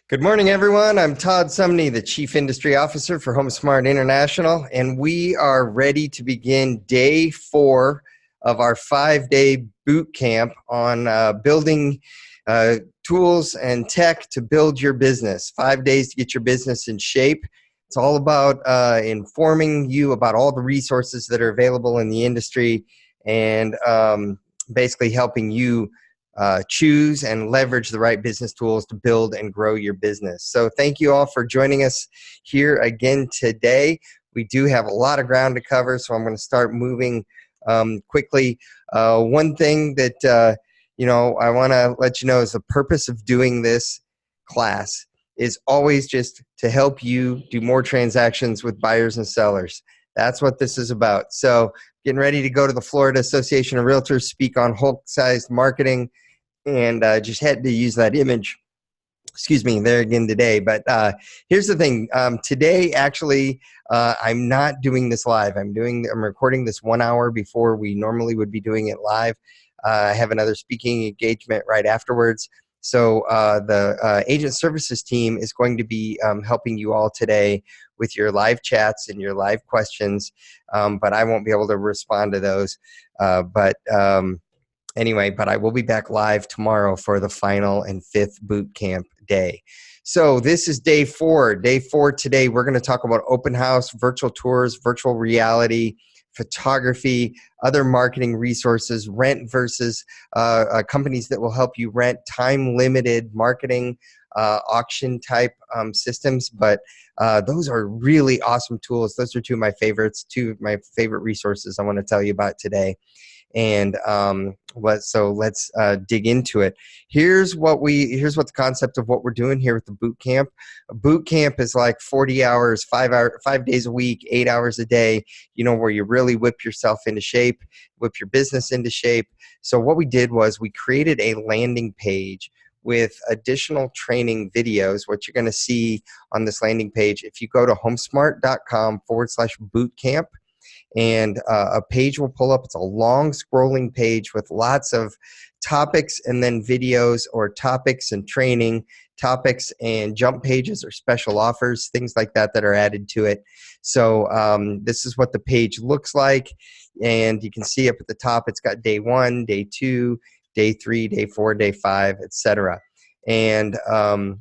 Good morning, everyone. I'm Todd Sumney, the Chief Industry Officer for HomeSmart International, and we are ready to begin day 4 of our 5-day boot camp on building tools and tech to build your business. 5 days to get your business in shape. It's all about informing you about all the resources that are available in the industry and basically helping you choose and leverage the right business tools to build and grow your business. So thank you all for joining us here again today. We do have a lot of ground to cover, so I'm going to start moving quickly. One thing that I want to let you know is the purpose of doing this class is always just to help you do more transactions with buyers and sellers. That's what this is about. So getting ready to go to the Florida Association of Realtors, speak on Hulk-sized marketing, and just had to use that image, there again today. But here's the thing. Today, actually, I'm not doing this live. I'm recording this 1 hour before we normally would be doing it live. I have another speaking engagement right afterwards. So the agent services team is going to be helping you all today with your live chats and your live questions, but I won't be able to respond to those. Anyway, but I will be back live tomorrow for the final and 5th boot camp day. So this is day 4. Day 4 today, we're going to talk about open house, virtual tours, virtual reality, photography, other marketing resources, rent versus companies that will help you rent, time-limited marketing, auction type systems. But those are really awesome tools. Those are two of my favorites, two of my favorite resources I want to tell you about today. And let's dig into it. Here's what the concept of what we're doing here with the boot camp. A boot camp is like 40 hours, 5 days a week, 8 hours a day, where you really whip yourself into shape, whip your business into shape. So what we did was we created a landing page with additional training videos. What you're going to see on this landing page, if you go to homesmart.com/bootcamp, and a page will pull up. It's a long scrolling page with lots of topics and then videos, or topics and training, topics and jump pages or special offers, things like that are added to it. So this is what the page looks like, and you can see up at the top it's got day 1, day 2, day 3, day 4, day 5, etc. And then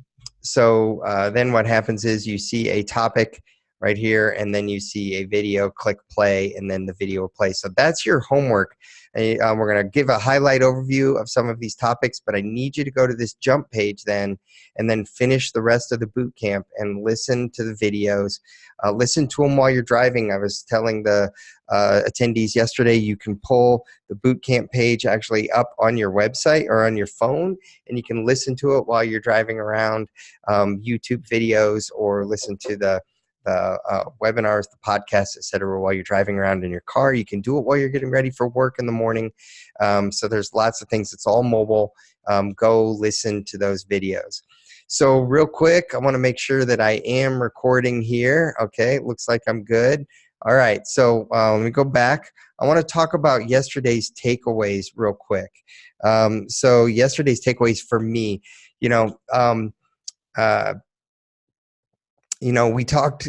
what happens is you see a topic right here, and then you see a video, click play, and then the video will play. So that's your homework. We're going to give a highlight overview of some of these topics, but I need you to go to this jump page then, and then finish the rest of the boot camp and listen to the videos. Listen to them while you're driving. I was telling the attendees yesterday, you can pull the boot camp page actually up on your website or on your phone, and you can listen to it while you're driving around, YouTube videos, or listen to the webinars, the podcasts, etc. while you're driving around in your car. You can do it while you're getting ready for work in the morning. So there's lots of things. It's all mobile. Go listen to those videos. So real quick, I want to make sure that I am recording here. Okay, looks like I'm good. All right, so let me go back. I want to talk about yesterday's takeaways real quick. So yesterday's takeaways for me, we talked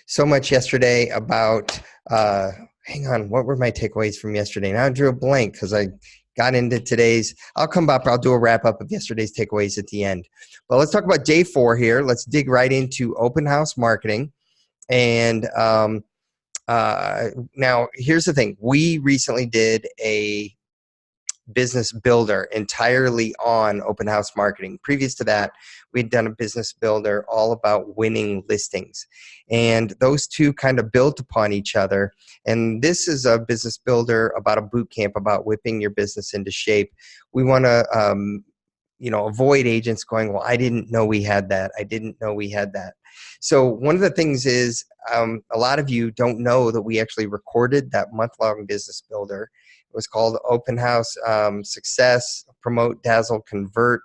so much yesterday about, hang on, what were my takeaways from yesterday? Now I drew a blank because I got into today's. I'll come back, I'll do a wrap up of yesterday's takeaways at the end. But let's talk about day 4 here. Let's dig right into open house marketing. And now here's the thing. We recently did a business builder entirely on open house marketing. Previous to that, we'd done a business builder all about winning listings, and those two kind of built upon each other. And this is a business builder about a boot camp about whipping your business into shape. We want to avoid agents going, well, I didn't know we had that. I didn't know we had that. So one of the things is a lot of you don't know that we actually recorded that month-long business builder. It was called Open House Success, Promote, Dazzle, Convert.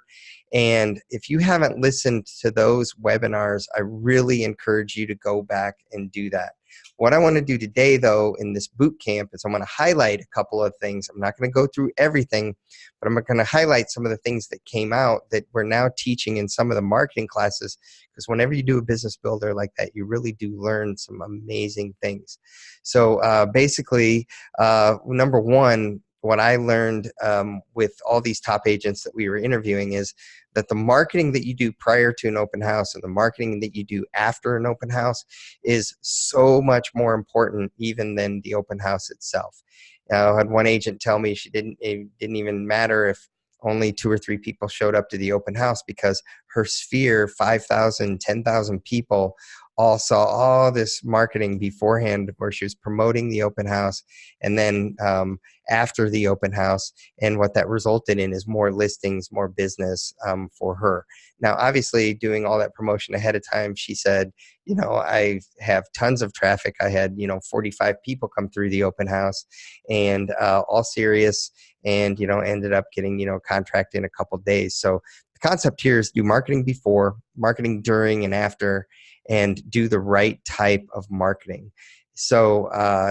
And if you haven't listened to those webinars, I really encourage you to go back and do that. What I want to do today, though, in this boot camp is I'm going to highlight a couple of things. I'm not going to go through everything, but I'm going to highlight some of the things that came out that we're now teaching in some of the marketing classes, because whenever you do a business builder like that, you really do learn some amazing things. So basically, number one, what I learned with all these top agents that we were interviewing is that the marketing that you do prior to an open house and the marketing that you do after an open house is so much more important even than the open house itself. I had one agent tell me it didn't even matter if only 2 or 3 people showed up to the open house, because her sphere, 5,000, 10,000 people, all saw all this marketing beforehand where she was promoting the open house, and then after the open house, and what that resulted in is more listings, more business for her. Now, obviously, doing all that promotion ahead of time, she said, I have tons of traffic. I had 45 people come through the open house, and all serious, and ended up getting contract in a couple days. So the concept here is do marketing before, marketing during and after, and do the right type of marketing. So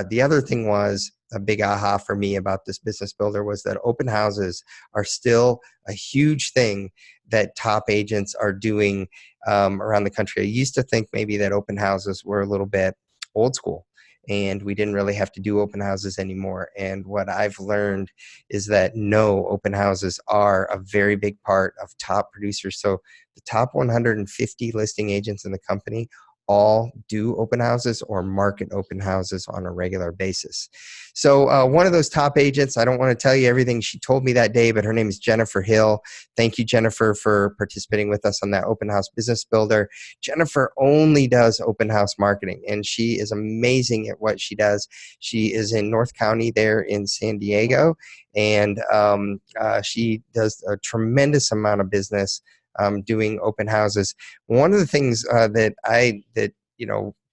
the other thing was a big aha for me about this business builder was that open houses are still a huge thing that top agents are doing around the country. I used to think maybe that open houses were a little bit old school and we didn't really have to do open houses anymore. And what I've learned is that no, open houses are a very big part of top producers. So the top 150 listing agents in the company all do open houses or market open houses on a regular basis. So one of those top agents, I don't want to tell you everything she told me that day, but her name is Jennifer Hill. Thank you, Jennifer, for participating with us on that open house business builder. Jennifer only does open house marketing, and she is amazing at what she does. She is in North County there in San Diego, and she does a tremendous amount of business doing open houses. One of the things that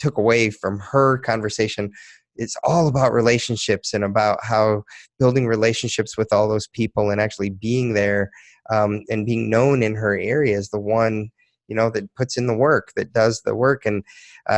took away from her conversation, it's all about relationships and about how building relationships with all those people and actually being there and being known in her area is the one that puts in the work, that does the work. And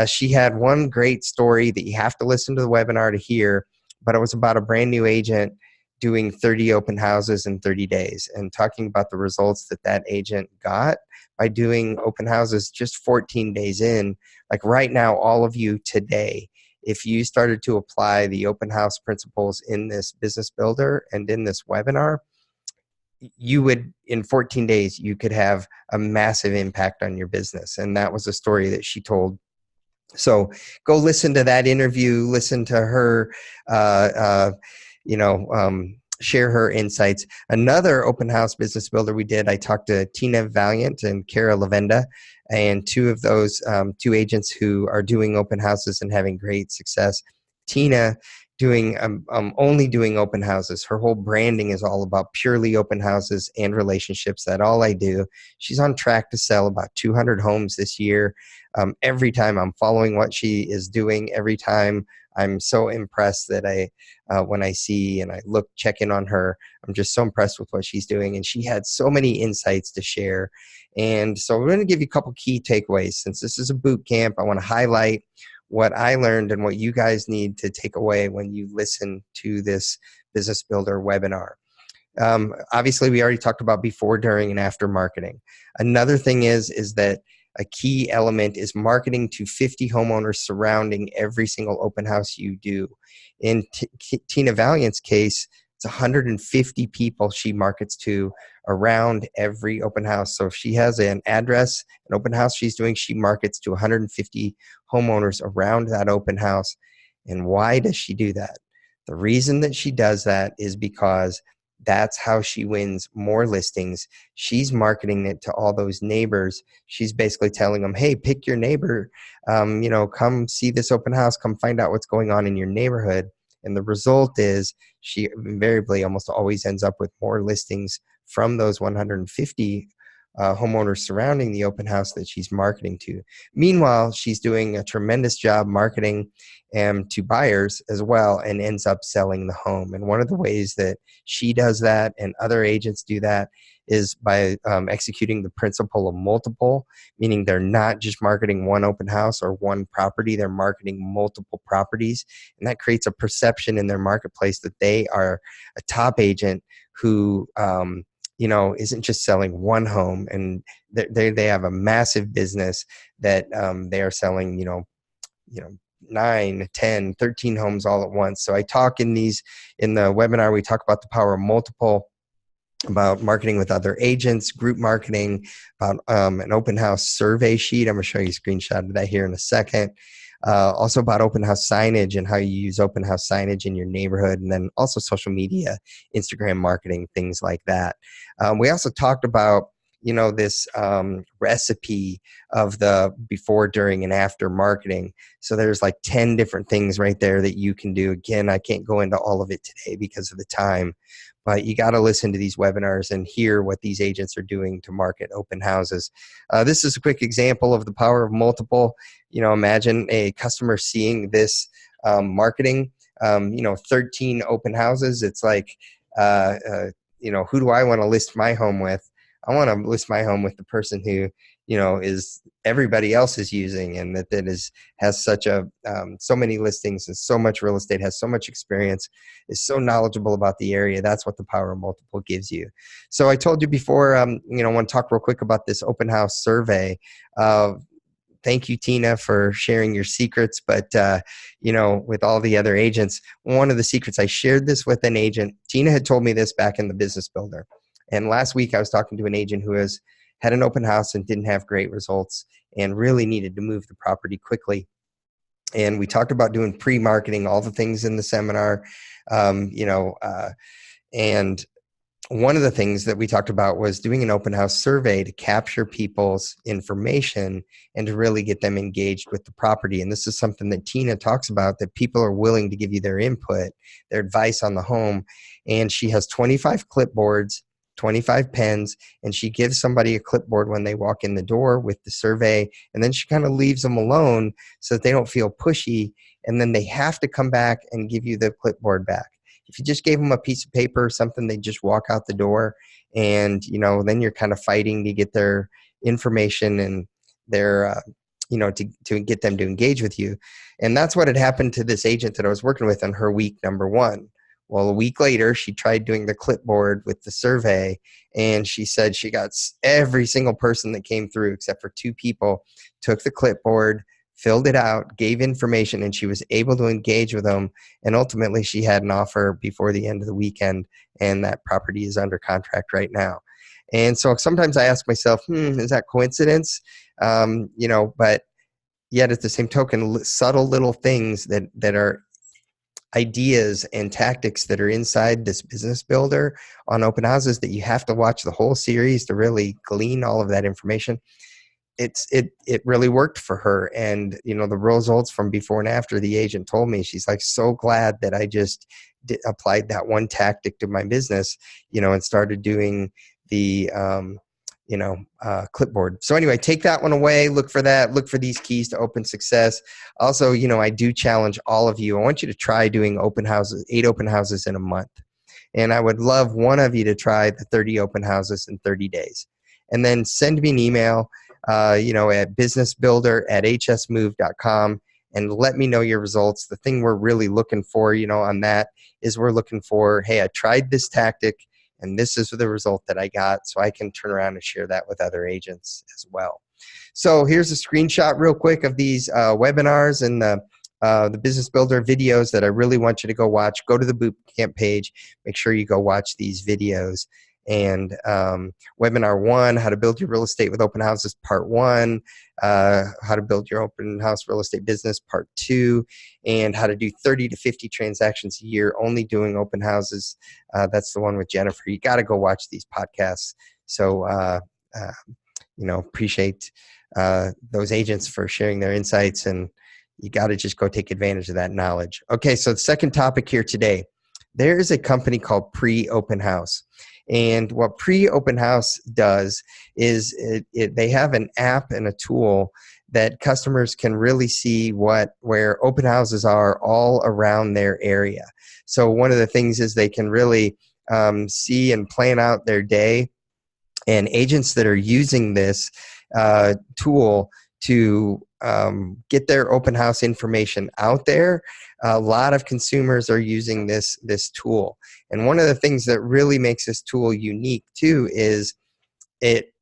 she had one great story that you have to listen to the webinar to hear, but it was about a brand new agent doing 30 open houses in 30 days and talking about the results that agent got by doing open houses just 14 days in. Like right now, all of you today, if you started to apply the open house principles in this business builder and in this webinar, you would, in 14 days, you could have a massive impact on your business. And that was a story that she told. So go listen to that interview, listen to her, share her insights. Another open house business builder we did, I talked to Tina Valiant and Kara Lavenda, and two of those two agents who are doing open houses and having great success. Tina doing only doing open houses. Her whole branding is all about purely open houses and relationships. That's all I do. She's on track to sell about 200 homes this year. Every time I'm following what she is doing, every time I'm so impressed that when I see and I check in on her, I'm just so impressed with what she's doing. And she had so many insights to share. And so we're going to give you a couple key takeaways. Since this is a boot camp, I want to highlight what I learned and what you guys need to take away when you listen to this business builder webinar. Obviously, we already talked about before, during, and after marketing. Another thing is that a key element is marketing to 50 homeowners surrounding every single open house you do. In Tina Valiant's case, it's 150 people she markets to around every open house. So if she has an address, an open house she's doing, she markets to 150 homeowners around that open house. And why does she do that? The reason that she does that is because that's how she wins more listings. She's marketing it to all those neighbors. She's basically telling them, hey, pick your neighbor, come see this open house, come find out what's going on in your neighborhood. And the result is she invariably almost always ends up with more listings from those 150 homeowners surrounding the open house that she's marketing to. Meanwhile, she's doing a tremendous job marketing to buyers as well and ends up selling the home. And one of the ways that she does that and other agents do that is by executing the principle of multiple, meaning they're not just marketing one open house or one property, they're marketing multiple properties. And that creates a perception in their marketplace that they are a top agent who isn't just selling one home, and they have a massive business that they are selling 9, 10, 13 homes all at once. So I talk in the webinar, we talk about the power of multiple, about marketing with other agents, group marketing, about an open house survey sheet. I'm going to show you a screenshot of that here in a second. Also about open house signage and how you use open house signage in your neighborhood, and then also social media, Instagram marketing, things like that. We also talked about this recipe of the before, during, and after marketing. So there's like 10 different things right there that you can do. Again, I can't go into all of it today because of the time, but you got to listen to these webinars and hear what these agents are doing to market open houses. This is a quick example of the power of multiple. Imagine a customer seeing this marketing, 13 open houses. It's like, who do I want to list my home with? I want to list my home with the person who, is everybody else is using, and has such so many listings and so much real estate, has so much experience, is so knowledgeable about the area. That's what the power of multiple gives you. So I told you before, I want to talk real quick about this open house survey. Thank you, Tina, for sharing your secrets. But, with all the other agents, one of the secrets, I shared this with an agent. Tina had told me this back in the Business Builder. And last week I was talking to an agent who had an open house and didn't have great results and really needed to move the property quickly. And we talked about doing pre-marketing, all the things in the seminar, and one of the things that we talked about was doing an open house survey to capture people's information and to really get them engaged with the property. And this is something that Tina talks about, that people are willing to give you their input, their advice on the home. And she has 25 clipboards, 25 pens, and she gives somebody a clipboard when they walk in the door with the survey, and then she kind of leaves them alone so that they don't feel pushy, and then they have to come back and give you the clipboard back. If you just gave them a piece of paper or something, they just walk out the door, and then you're kind of fighting to get their information and their to get them to engage with you. And that's what had happened to this agent that I was working with on her week number 1. Well, a week later, she tried doing the clipboard with the survey, and she said she got every single person that came through except for 2 people, took the clipboard, filled it out, gave information, and she was able to engage with them. And ultimately, she had an offer before the end of the weekend, and that property is under contract right now. And so sometimes I ask myself, is that coincidence? But yet at the same token, subtle little things that are ideas and tactics that are inside this Business Builder on open houses that you have to watch the whole series to really glean all of that information. It really worked for her. And the results from before and after, the agent told me, she's like, so glad that I just applied that one tactic to my business, and started doing the clipboard. So anyway, take that one away. Look for that. Look for these keys to open success. Also, I do challenge all of you. I want you to try doing 8 open houses in a month. And I would love one of you to try the 30 open houses in 30 days. And then send me an email, at businessbuilder@hsmove.com, and let me know your results. The thing we're really looking for, on that is we're looking for, hey, I tried this tactic, and this is the result that I got, so I can turn around and share that with other agents as well. So here's a screenshot real quick of these webinars and the Business Builder videos that I really want you to go watch. Go to the Bootcamp page. Make sure you go watch these videos. And webinar 1, how to build your real estate with open houses, part 1, how to build your open house real estate business, part 2, and how to do 30 to 50 transactions a year only doing open houses. That's the one with Jennifer. You got to go watch these podcasts. So, appreciate those agents for sharing their insights, and you got to just go take advantage of that knowledge. Okay, so the second topic here today, there is a company called Pre-Open House. And what Pre-Open House does is they have an app and a tool that customers can really see where open houses are all around their area. So one of the things is they can really see and plan out their day And agents that are using this tool to get their open house information out there, a lot of consumers are using this tool. And one of the things that really makes this tool unique too is it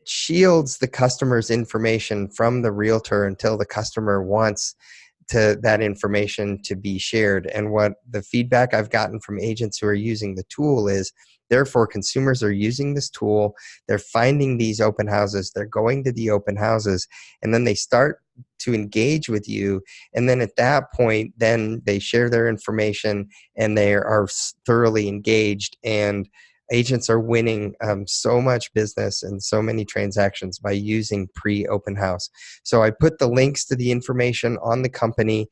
shields the customer's information from the realtor until the customer wants that information to be shared. And what the feedback I've gotten from agents who are using the tool is, therefore, consumers are using this tool, they're finding these open houses, they're going to the open houses, and then they start to engage with you. And then at that point, then they share their information and they are thoroughly engaged. And agents are winning so much business and so many transactions by using pre-open house. So I put the links to the information on the company.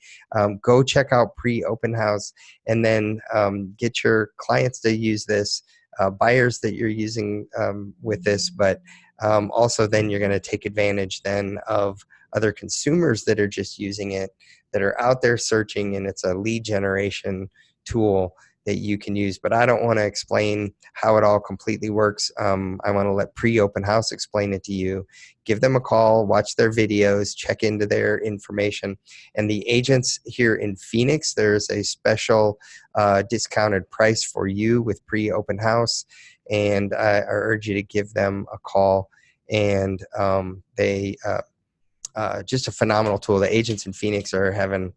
Go check out pre-open house, and then get your clients to use this, buyers that you're using with this, but also then you're going to take advantage then of other consumers that are just using it, that are out there searching, and it's a lead generation tool that you can use. But I don't want to explain how it all completely works. I want to let pre-open house explain it to you. Give them a call, watch their videos, check into their information. And the agents here in Phoenix, there's a special discounted price for you with pre-open house. And I urge you to give them a call. And they just a phenomenal tool. The agents in Phoenix are having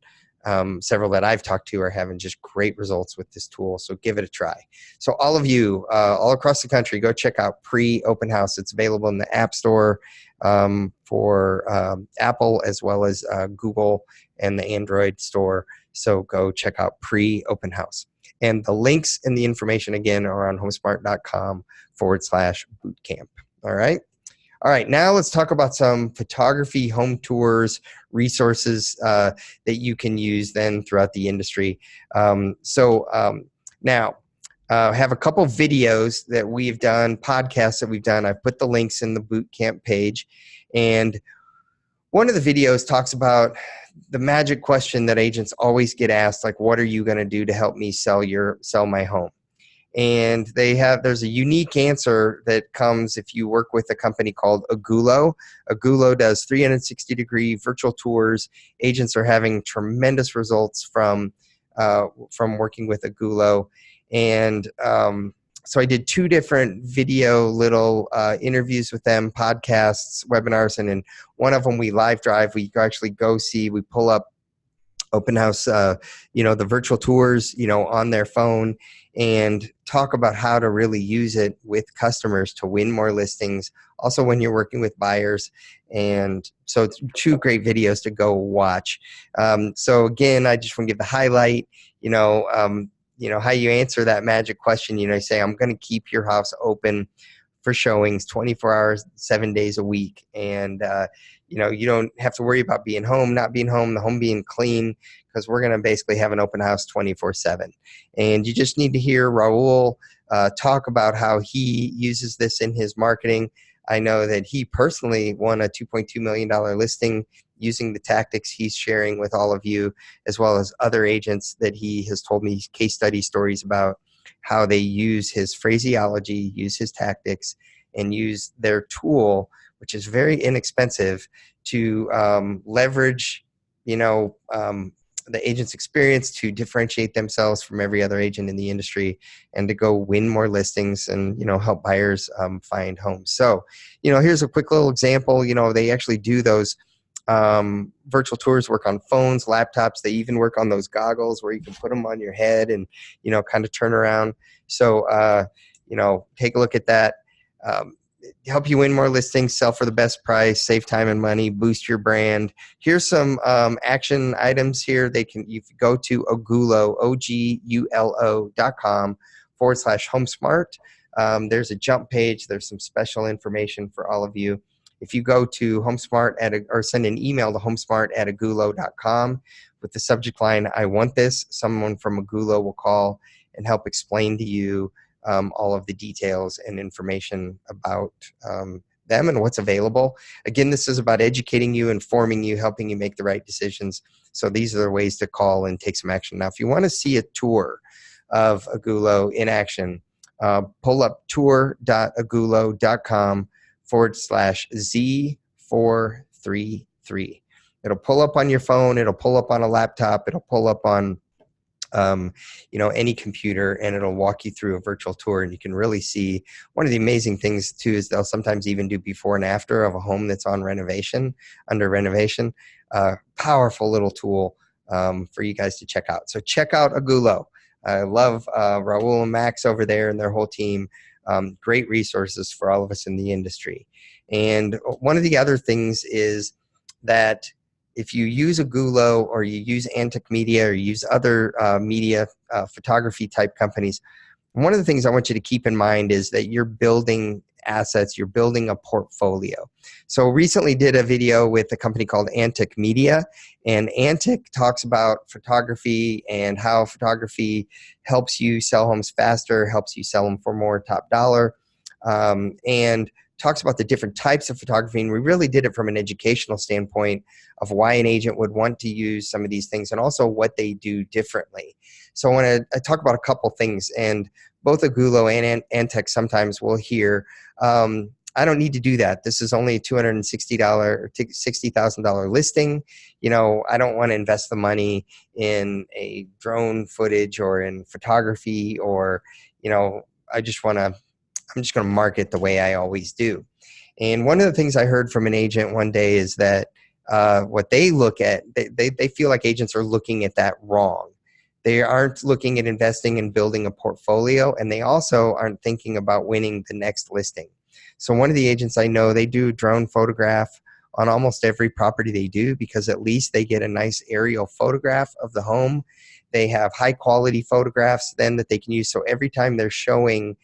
several that I've talked to are having just great results with this tool. So give it a try. So all of you all across the country, go check out Pre-Open House. It's available in the App Store for Apple, as well as Google and the Android store. So go check out Pre-Open House. And the links and the information, again, are on homesmart.com/bootcamp. All right. All right, now let's talk about some photography, home tours, resources that you can use then throughout the industry. Now, I have a couple videos that we've done, podcasts that we've done. I've put the links in the Bootcamp page. And one of the videos talks about the magic question that agents always get asked, like, what are you going to do to help me sell my home? And there's a unique answer that comes if you work with a company called Agulo. Agulo does 360-degree virtual tours. Agents are having tremendous results from working with Agulo. And so I did 2 different video little interviews with them, podcasts, webinars, and in one of them we live drive. We actually go see, we pull up open house, the virtual tours, on their phone, and talk about how to really use it with customers to win more listings. Also, when you're working with buyers. And so it's 2 great videos to go watch. So again, I just want to give the highlight, how you answer that magic question. You say, I'm going to keep your house open for showings 24 hours, 7 days a week. And, you don't have to worry about being home, not being home, the home being clean, because we're going to basically have an open house 24/7. And you just need to hear Raul talk about how he uses this in his marketing. I know that he personally won a $2.2 million listing using the tactics he's sharing with all of you, as well as other agents that he has told me case study stories about how they use his phraseology, use his tactics, and use their tool, which is very inexpensive, to leverage, the agent's experience to differentiate themselves from every other agent in the industry, and to go win more listings and, help buyers find homes. So, here's a quick little example. They actually do those virtual tours, work on phones, laptops. They even work on those goggles where you can put them on your head and, kind of turn around. So, take a look at that. Help you win more listings, sell for the best price, save time and money, boost your brand. Here's some action items here. You can go to Agulo, OGULO.com/HomeSmart. There's a jump page. There's some special information for all of you. If you go to HomeSmart or send an email to HomeSmart@Agulo.com with the subject line, I want this, someone from Agulo will call and help explain to you all of the details and information about them and what's available. Again, this is about educating you, informing you, helping you make the right decisions. So these are the ways to call and take some action. Now, if you want to see a tour of Agulo in action, pulluptour.agulot.com/Z433. It'll pull up on your phone. It'll pull up on a laptop. It'll pull up on any computer, and it'll walk you through a virtual tour. And you can really see, one of the amazing things too is they'll sometimes even do before and after of a home that's under renovation. Powerful little tool for you guys to check out. So check out Agulo. I love Raul and Max over there and their whole team. Great resources for all of us in the industry. And one of the other things is that if you use Agulo or you use Antic Media or you use other media photography type companies, one of the things I want you to keep in mind is that you're building assets, you're building a portfolio. So recently did a video with a company called Antic Media, and Antic talks about photography and how photography helps you sell homes faster, helps you sell them for more top dollar, and talks about the different types of photography. And we really did it from an educational standpoint of why an agent would want to use some of these things and also what they do differently. So I want to talk about a couple things, and both Agulo and Antic sometimes will hear, I don't need to do that. This is only a $260 or $60,000 listing. I don't want to invest the money in a drone footage or in photography, or, I'm just going to market the way I always do. And one of the things I heard from an agent one day is that what they look at, they feel like agents are looking at that wrong. They aren't looking at investing and building a portfolio, and they also aren't thinking about winning the next listing. So one of the agents I know, they do drone photograph on almost every property they do, because at least they get a nice aerial photograph of the home. They have high quality photographs then that they can use. So every time they're showing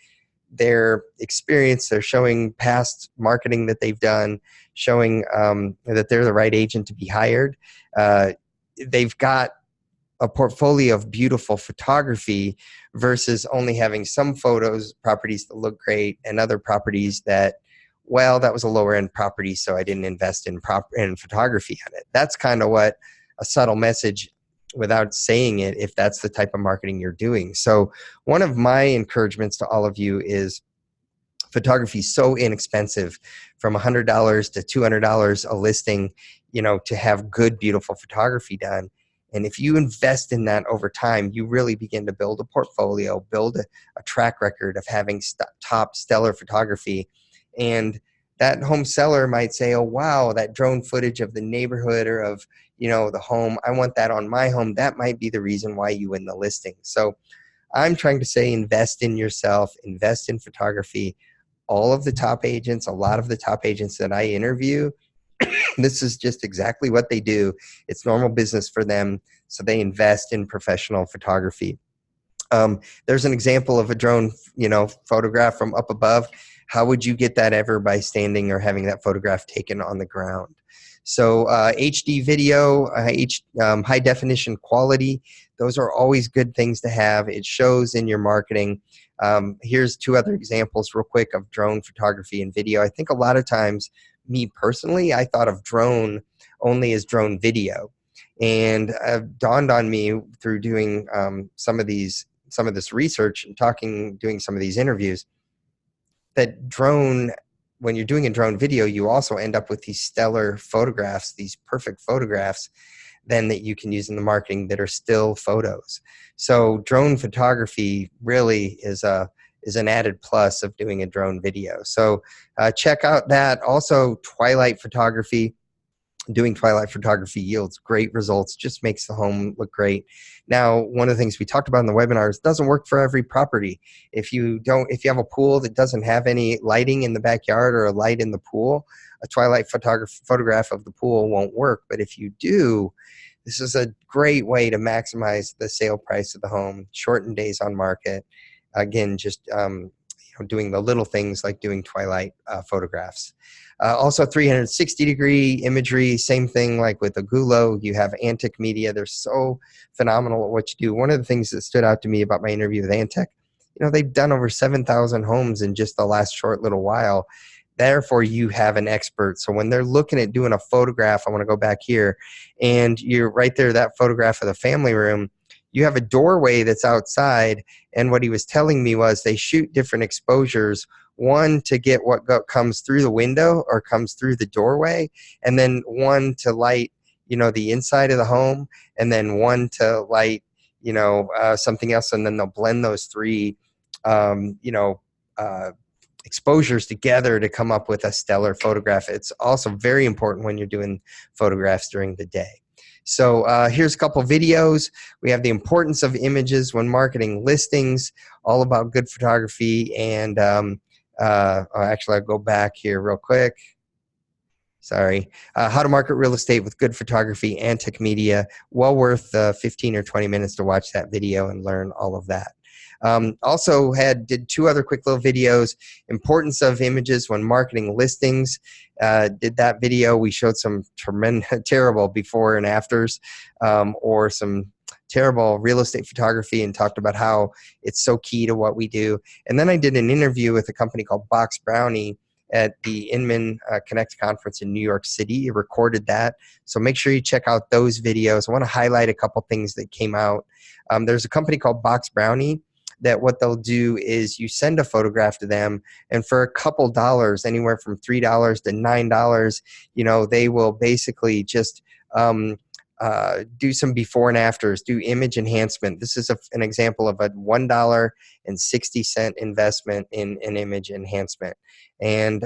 their experience, they're showing past marketing that they've done, showing that they're the right agent to be hired. They've got a portfolio of beautiful photography versus only having some properties that look great, and other properties that, well, that was a lower end property, so I didn't invest in photography on it. That's kind of what a subtle message, without saying it, if that's the type of marketing you're doing. So one of my encouragements to all of you is, photography is so inexpensive, from $100 to $200 a listing, to have good, beautiful photography done. And if you invest in that over time, you really begin to build a portfolio, build a track record of having top stellar photography. And that home seller might say, oh, wow, that drone footage of the neighborhood or of, the home, I want that on my home. That might be the reason why you win the listing. So I'm trying to say, invest in yourself, invest in photography. All of the top agents, a lot of the top agents that I interview, this is just exactly what they do. It's normal business for them. So they invest in professional photography. There's an example of a drone, photograph from up above. How would you get that ever by standing or having that photograph taken on the ground? So HD video, high definition quality, those are always good things to have. It shows in your marketing. Here's two other examples real quick of drone photography and video. I think a lot of times, me personally, I thought of drone only as drone video. And it dawned on me through doing some of this research and doing some of these interviews, that when you're doing a drone video, you also end up with these stellar photographs, these perfect photographs then that you can use in the marketing that are still photos. So drone photography really is an added plus of doing a drone video. So check out that. Also, twilight photography. Doing twilight photography yields great results, just makes the home look great. Now, one of the things we talked about in the webinar is it doesn't work for every property. If you have a pool that doesn't have any lighting in the backyard or a light in the pool, a twilight photograph of the pool won't work. But if you do, this is a great way to maximize the sale price of the home, shorten days on market. Again, just doing the little things like doing twilight photographs. Also 360-degree imagery, same thing like with Agulo. You have Antic Media. They're so phenomenal at what you do. One of the things that stood out to me about my interview with Antic, they've done over 7,000 homes in just the last short little while. Therefore, you have an expert. So when they're looking at doing a photograph, I want to go back here, and you're right there, that photograph of the family room, you have a doorway that's outside, and what he was telling me was they shoot different exposures, one to get what comes through the window or comes through the doorway, and then one to light, the inside of the home, and then one to light, something else, and then they'll blend those three, uh, exposures together to come up with a stellar photograph. It's also very important when you're doing photographs during the day. So here's a couple videos. We have the importance of images when marketing listings, all about good photography, and actually, I'll go back here real quick. Sorry. How to market real estate with good photography and tech media. Well worth 15 or 20 minutes to watch that video and learn all of that. Also did two other quick little videos. Importance of images when marketing listings. Did that video. We showed some terrible before and afters, or some terrible real estate photography, and talked about how it's so key to what we do. And then I did an interview with a company called Box Brownie at the Inman Connect conference in New York City. I recorded that. So make sure you check out those videos. I want to highlight a couple things that came out. There's a company called Box Brownie that what they'll do is you send a photograph to them, and for a couple dollars, anywhere from $3 to $9, they will basically just do some before and afters, do image enhancement. This is an example of a $1.60 investment in an image enhancement. And,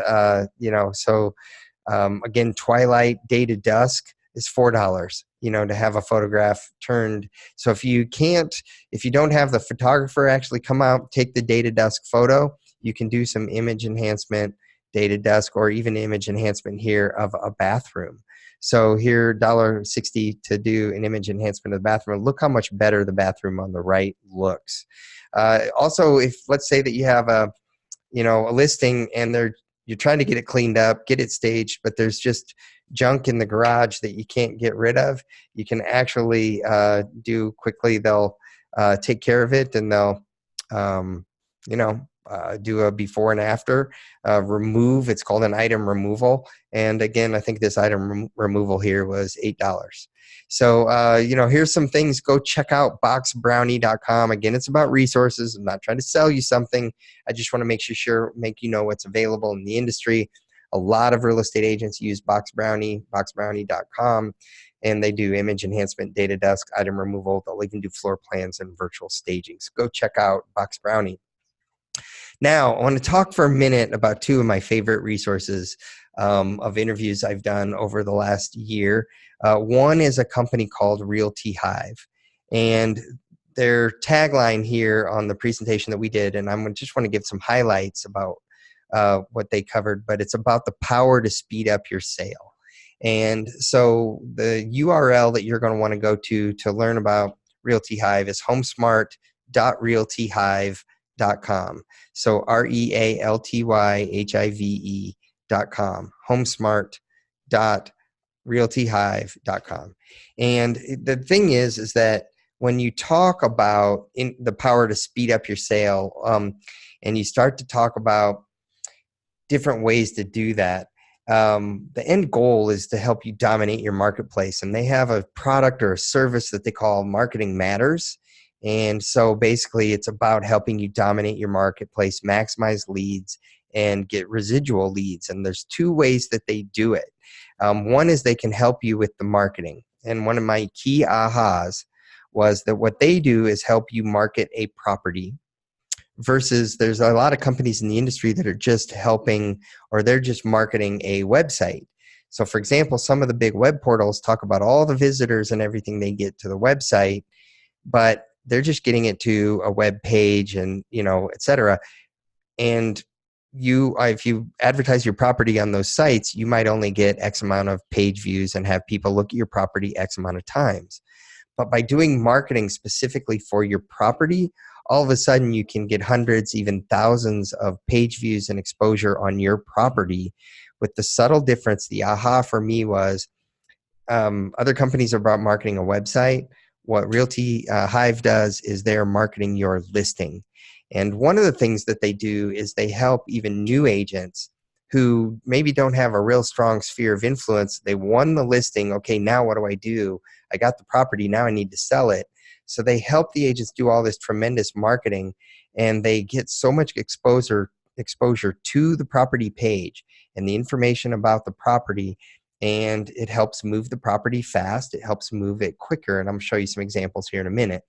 again, twilight, day to dusk is $4, to have a photograph turned. So if you don't have the photographer actually come out, take the day to dusk photo, you can do some image enhancement, day to dusk, or even image enhancement here of a bathroom. So here, $1.60 to do an image enhancement of the bathroom. Look how much better the bathroom on the right looks. Also, if let's say that you have a listing and you're trying to get it cleaned up, get it staged, but there's just junk in the garage that you can't get rid of, you can actually do quickly. They'll take care of it, and they'll, do a before and after remove. It's called an item removal. And again, I think this item removal here was $8. So, here's some things. Go check out boxbrownie.com. Again, it's about resources. I'm not trying to sell you something. I just want to make you know what's available in the industry. A lot of real estate agents use Box Brownie, boxbrownie.com, and they do image enhancement, data dusk, item removal. They'll even do floor plans and virtual staging. So go check out Box Brownie. Now, I want to talk for a minute about two of my favorite resources of interviews I've done over the last year. One is a company called Realty Hive, and their tagline here on the presentation that we did, and I just want to give some highlights about what they covered, but it's about the power to speed up your sale. And so the URL that you're going to want to go to learn about Realty Hive is homesmart.realtyhive.com. So REALTYHIVE.com, homesmart.realtyhive.com. And the thing is that when you talk about the power to speed up your sale, and you start to talk about different ways to do that, the end goal is to help you dominate your marketplace. And they have a product or a service that they call Marketing Matters. And so basically it's about helping you dominate your marketplace, maximize leads, and get residual leads. And there's two ways that they do it. One is they can help you with the marketing. And one of my key ahas was that what they do is help you market a property, versus there's a lot of companies in the industry that are just helping, or they're just marketing a website. So for example, some of the big web portals talk about all the visitors and everything they get to the website, but they're just getting it to a web page and, et cetera. And if you advertise your property on those sites, you might only get X amount of page views and have people look at your property X amount of times. But by doing marketing specifically for your property, all of a sudden you can get hundreds, even thousands of page views and exposure on your property. With the subtle difference, the aha for me was other companies are about marketing a website. What Realty Hive does is they're marketing your listing. And one of the things that they do is they help even new agents who maybe don't have a real strong sphere of influence. They won the listing. Okay, now what do? I got the property. Now I need to sell it. So they help the agents do all this tremendous marketing, and they get so much exposure to the property page and the information about the property, and it helps move the property fast. It helps move it quicker, and I'm going to show you some examples here in a minute.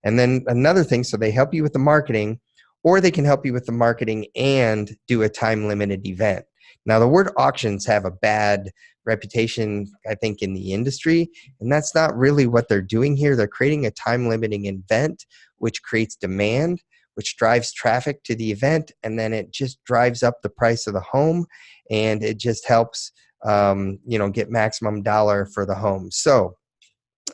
And then another thing, so they help you with the marketing, or they can help you with the marketing and do a time-limited event. Now, the word auctions have a bad reputation, I think, in the industry, and that's not really what they're doing here. They're creating a time-limiting event, which creates demand, which drives traffic to the event, and then it just drives up the price of the home, and it just helps get maximum dollar for the home. So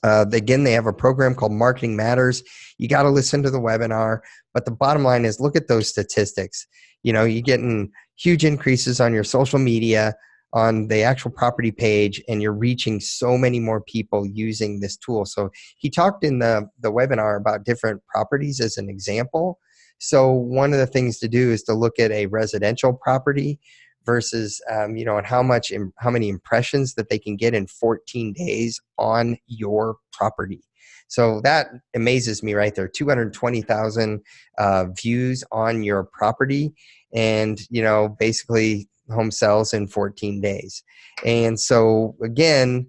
again, they have a program called Marketing Matters. You got to listen to the webinar, but the bottom line is look at those statistics. You're getting huge increases on your social media, on the actual property page, and you're reaching so many more people using this tool. So he talked in the webinar about different properties as an example. So one of the things to do is to look at a residential property versus and how many impressions that they can get in 14 days on your property. So that amazes me right there. 220,000 views on your property, and basically home sells in 14 days. And so again,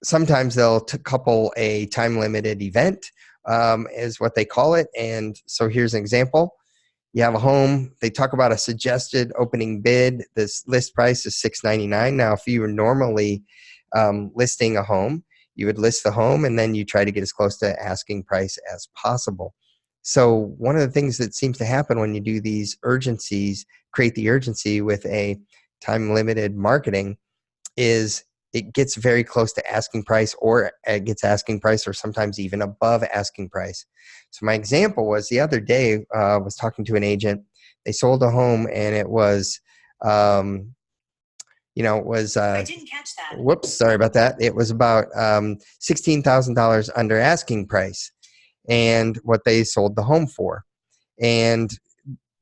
sometimes they'll couple a time limited event is what they call it. And so here's an example. You have a home, they talk about a suggested opening bid. This list price is $699. Now, if you were normally listing a home, you would list the home and then you try to get as close to asking price as possible. So one of the things that seems to happen when you do these urgencies, create the urgency with a time-limited marketing, is it gets very close to asking price, or it gets asking price, or sometimes even above asking price. So my example was the other day, I was talking to an agent. They sold a home, and it was, I didn't catch that. Whoops, sorry about that. It was about $16,000 under asking price, and what they sold the home for. And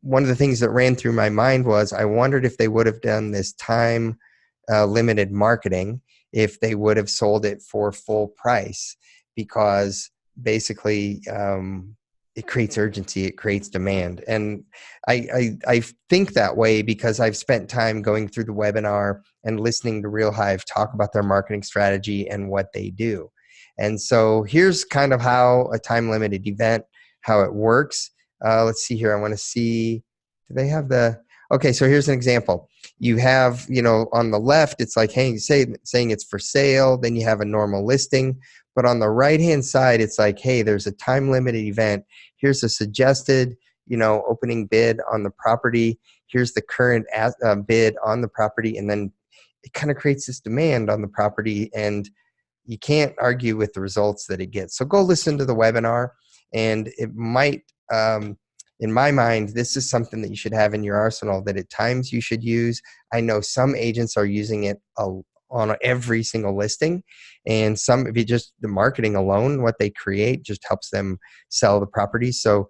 one of the things that ran through my mind was, I wondered if they would have done this time limited marketing, if they would have sold it for full price, because basically it creates urgency, it creates demand. And I think that way because I've spent time going through the webinar and listening to Real Hive talk about their marketing strategy and what they do. And so here's kind of how a time limited event, how it works. Let's see here. I want to see, do they have okay, so here's an example. You have, on the left, it's like, hey, saying it's for sale. Then you have a normal listing. But on the right-hand side, it's like, hey, there's a time-limited event. Here's a suggested, opening bid on the property. Here's the current bid on the property. And then it kind of creates this demand on the property, and you can't argue with the results that it gets. So go listen to the webinar, and it might, in my mind, this is something that you should have in your arsenal, that at times you should use. I know some agents are using it on every single listing, and some, if you just the marketing alone, what they create just helps them sell the property. So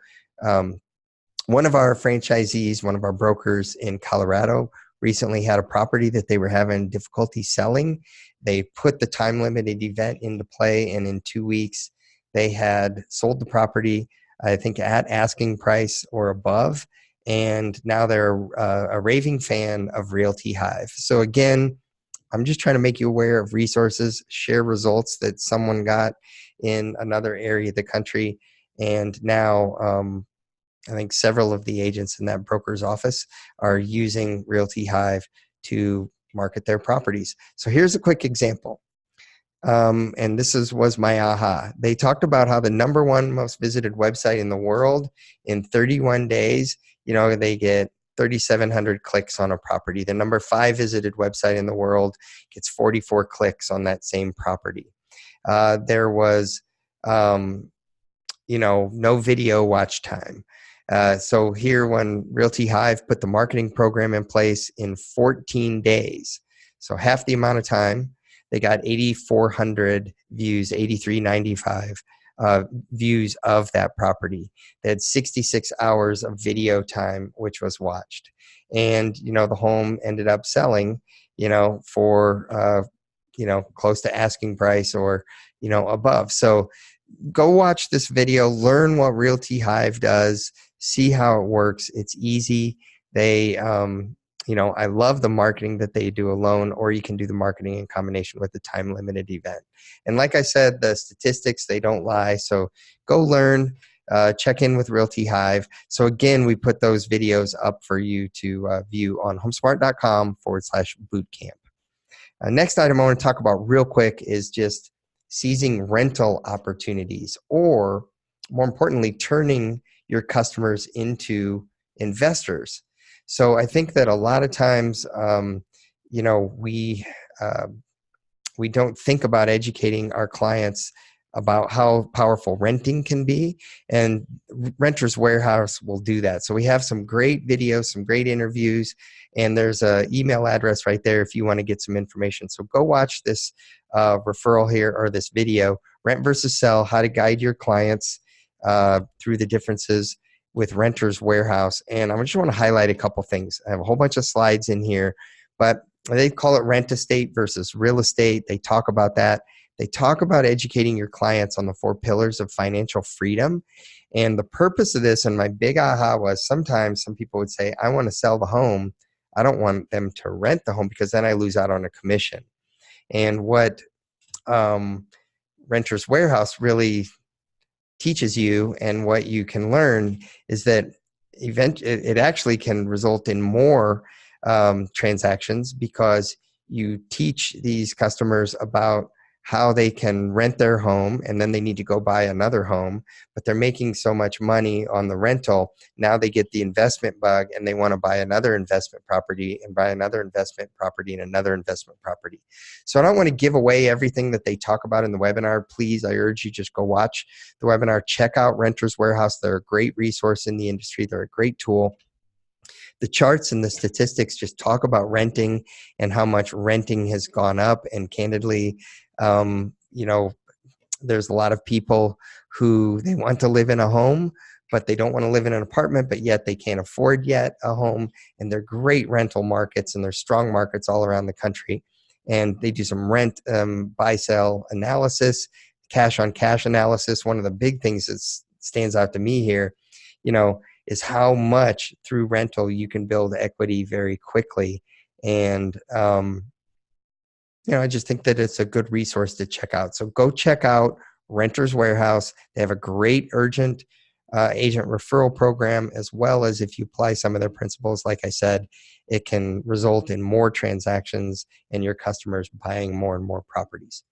one of our franchisees, one of our brokers in Colorado, recently had a property that they were having difficulty selling. They put the time limited event into play, and in 2 weeks they had sold the property, I think at asking price or above, and now they're a raving fan of Realty Hive. So again, I'm just trying to make you aware of resources, share results that someone got in another area of the country, and now I think several of the agents in that broker's office are using Realty Hive to market their properties. So here's a quick example. And this was my aha. They talked about how the #1 most visited website in the world, in 31 days, they get 3,700 clicks on a property. The #5 visited website in the world gets 44 clicks on that same property. There was, no video watch time. So here, when Realty Hive put the marketing program in place in 14 days, so half the amount of time, they got 8,400 views, 8,395 views of that property. They had 66 hours of video time, which was watched. And, the home ended up selling, for close to asking price or, above. So go watch this video, learn what Realty Hive does, see how it works. It's easy. They, I love the marketing that they do alone, or you can do the marketing in combination with the time limited event. And like I said, the statistics, they don't lie. So go learn, check in with Realty Hive. So again, we put those videos up for you to view on homesmart.com/bootcamp. Next item I want to talk about real quick is just seizing rental opportunities, or more importantly, turning your customers into investors. So I think that a lot of times, we don't think about educating our clients about how powerful renting can be, and Renters Warehouse will do that. So we have some great videos, some great interviews, and there's an email address right there if you want to get some information. So go watch this referral here, or this video, Rent versus Sell, how to guide your clients through the differences with Renters Warehouse. And I just want to highlight a couple things. I have a whole bunch of slides in here, but they call it rent estate versus real estate. They talk about that. They talk about educating your clients on the 4 pillars of financial freedom. And the purpose of this, and my big aha was, sometimes some people would say, I want to sell the home. I don't want them to rent the home because then I lose out on a commission. And what Renters Warehouse really teaches you, and what you can learn, is that it actually can result in more transactions, because you teach these customers about how they can rent their home, and then they need to go buy another home, but they're making so much money on the rental. Now they get the investment bug, and they want to buy another investment property, and buy another investment property, and another investment property. So I don't want to give away everything that they talk about in the webinar. Please, I urge you, just go watch the webinar. Check out Renters Warehouse. They're a great resource in the industry. They're a great tool. The charts and the statistics just talk about renting and how much renting has gone up. And candidly, there's a lot of people who, they want to live in a home, but they don't want to live in an apartment, but yet they can't afford yet a home. And they're great rental markets, and they're strong markets all around the country. And they do some rent buy-sell analysis, cash-on-cash analysis. One of the big things that stands out to me here, is how much through rental you can build equity very quickly. And, I just think that it's a good resource to check out. So go check out Renters Warehouse. They have a great urgent agent referral program, as well as, if you apply some of their principles, like I said, it can result in more transactions and your customers buying more and more properties.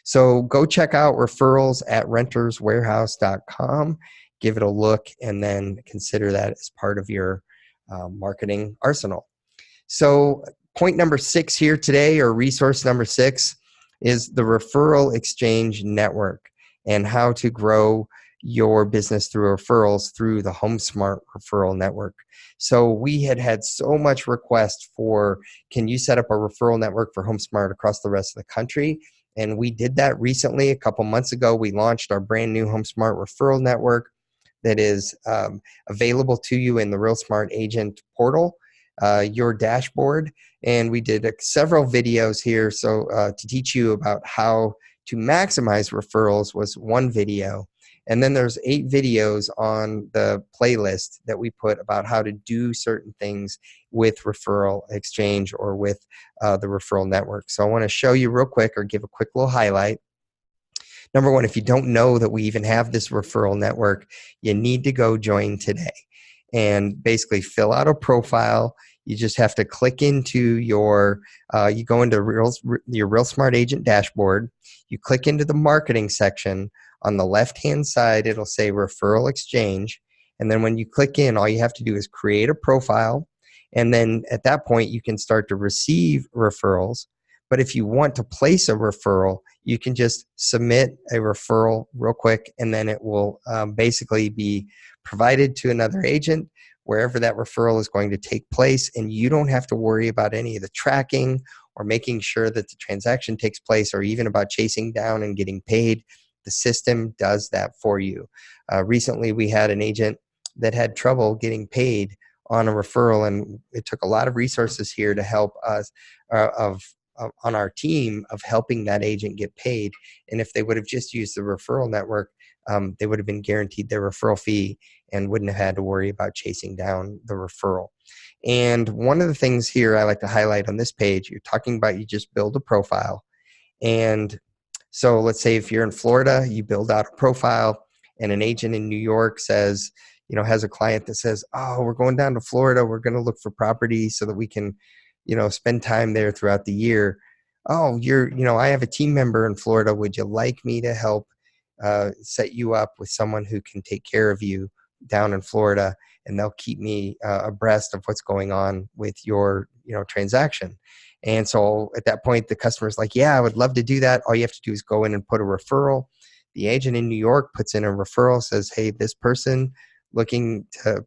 So go check out referrals at renterswarehouse.com. Give it a look, and then consider that as part of your marketing arsenal. So point number 6 here today, or resource number 6, is the Referral Exchange Network, and how to grow your business through referrals through the HomeSmart Referral Network. So we had so much request for, can you set up a referral network for HomeSmart across the rest of the country? And we did that recently. A couple months ago, we launched our brand new HomeSmart Referral Network that is available to you in the Real Smart Agent portal, your dashboard. And we did several videos here. So to teach you about how to maximize referrals was one video. And then there's 8 videos on the playlist that we put about how to do certain things with Referral Exchange, or with the referral network. So I want to show you real quick, or give a quick little highlight. Number 1, if you don't know that we even have this referral network, you need to go join today and basically fill out a profile. You just have to click into your, you go into your Real Smart Agent dashboard. You click into the marketing section. On the left-hand side, it'll say Referral Exchange. And then when you click in, all you have to do is create a profile. And then at that point, you can start to receive referrals. But if you want to place a referral, you can just submit a referral real quick, and then it will basically be provided to another agent wherever that referral is going to take place. And you don't have to worry about any of the tracking or making sure that the transaction takes place, or even about chasing down and getting paid. The system does that for you. Recently, we had an agent that had trouble getting paid on a referral, and it took a lot of resources here to help us of on our team of helping that agent get paid. And if they would have just used the referral network, they would have been guaranteed their referral fee and wouldn't have had to worry about chasing down the referral. And one of the things here I like to highlight on this page, you're talking about you just build a profile. And so let's say if you're in Florida, you build out a profile, and an agent in New York says, has a client that says, oh, we're going down to Florida. We're going to look for property so that we can, spend time there throughout the year. Oh, I have a team member in Florida. Would you like me to help set you up with someone who can take care of you down in Florida, and they'll keep me abreast of what's going on with your, transaction. And so at that point, the customer's like, yeah, I would love to do that. All you have to do is go in and put a referral. The agent in New York puts in a referral, says, hey, this person looking to,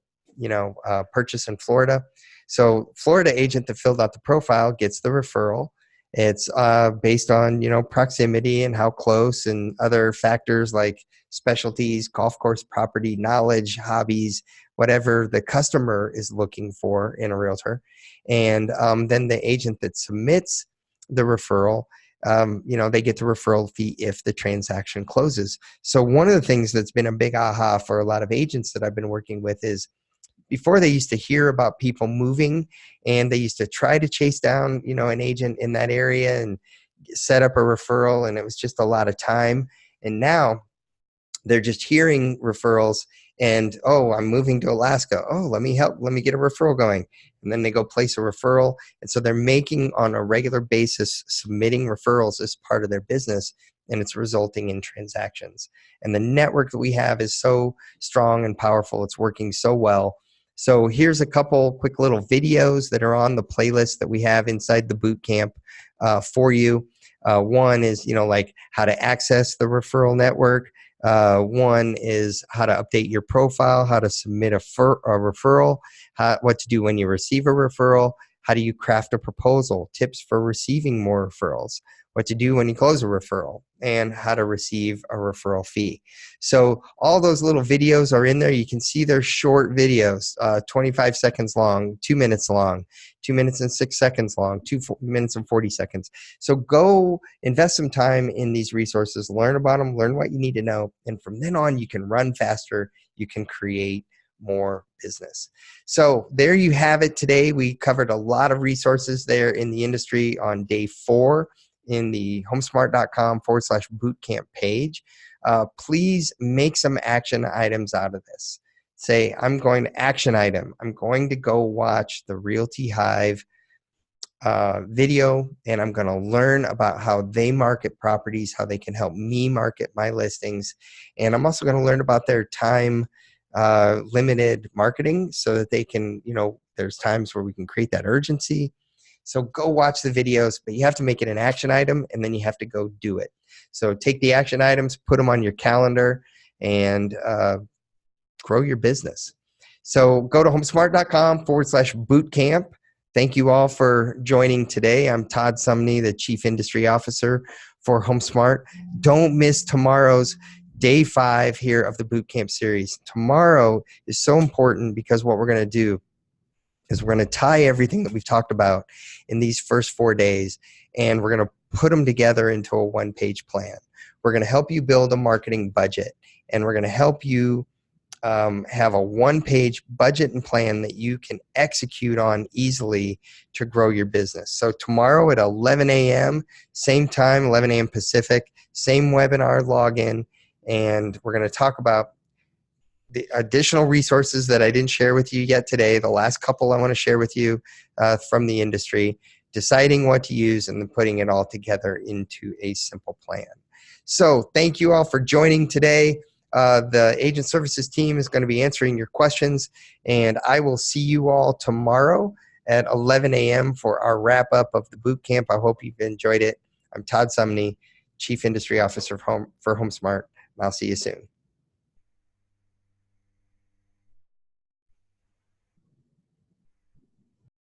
purchase in Florida. So Florida agent that filled out the profile gets the referral. It's based on, proximity and how close and other factors like specialties, golf course property, knowledge, hobbies, whatever the customer is looking for in a realtor. And then the agent that submits the referral, they get the referral fee if the transaction closes. So one of the things that's been a big aha for a lot of agents that I've been working with is before they used to hear about people moving and they used to try to chase down, an agent in that area and set up a referral, and it was just a lot of time. And now they're just hearing referrals and, oh, I'm moving to Alaska. Oh, let me get a referral going. And then they go place a referral. And so they're making on a regular basis, submitting referrals as part of their business, and it's resulting in transactions. And the network that we have is so strong and powerful. It's working so well. So here's a couple quick little videos that are on the playlist that we have inside the Bootcamp for you. One is, like how to access the referral network. One is how to update your profile, how to submit a referral, what to do when you receive a referral, how do you craft a proposal, tips for receiving more referrals, what to do when you close a referral, and how to receive a referral fee. So all those little videos are in there. You can see they're short videos, 25 seconds long, 2 minutes long, 2 minutes and 6 seconds long, 2 minutes and 40 seconds. So go invest some time in these resources, learn about them, learn what you need to know. And from then on, you can run faster, you can create more business. So there you have it today. We covered a lot of resources there in the industry on day 4 in the homesmart.com/bootcamp page. Please make some action items out of this. Say, I'm going to action item. I'm going to go watch the Realty Hive video, and I'm going to learn about how they market properties, how they can help me market my listings. And I'm also going to learn about their time limited marketing so that they can, there's times where we can create that urgency. So go watch the videos, but you have to make it an action item, and then you have to go do it. So take the action items, put them on your calendar, and grow your business. So go to homesmart.com/bootcamp. Thank you all for joining today. I'm Todd Sumney, the Chief Industry Officer for HomeSmart. Don't miss tomorrow's day 5 here of the Bootcamp series. Tomorrow is so important because what we're going to do is we're going to tie everything that we've talked about in these first 4 days, and we're going to put them together into a one-page plan. We're going to help you build a marketing budget, and we're going to help you have a one-page budget and plan that you can execute on easily to grow your business. So tomorrow at 11 a.m., same time, 11 a.m. Pacific, same webinar login, and we're going to talk about the additional resources that I didn't share with you yet today. The last couple I want to share with you from the industry, deciding what to use and then putting it all together into a simple plan. So thank you all for joining today. The agent services team is going to be answering your questions, and I will see you all tomorrow at 11 a.m. for our wrap up of the boot camp. I hope you've enjoyed it. I'm Todd Sumney, Chief Industry Officer for HomeSmart, and I'll see you soon.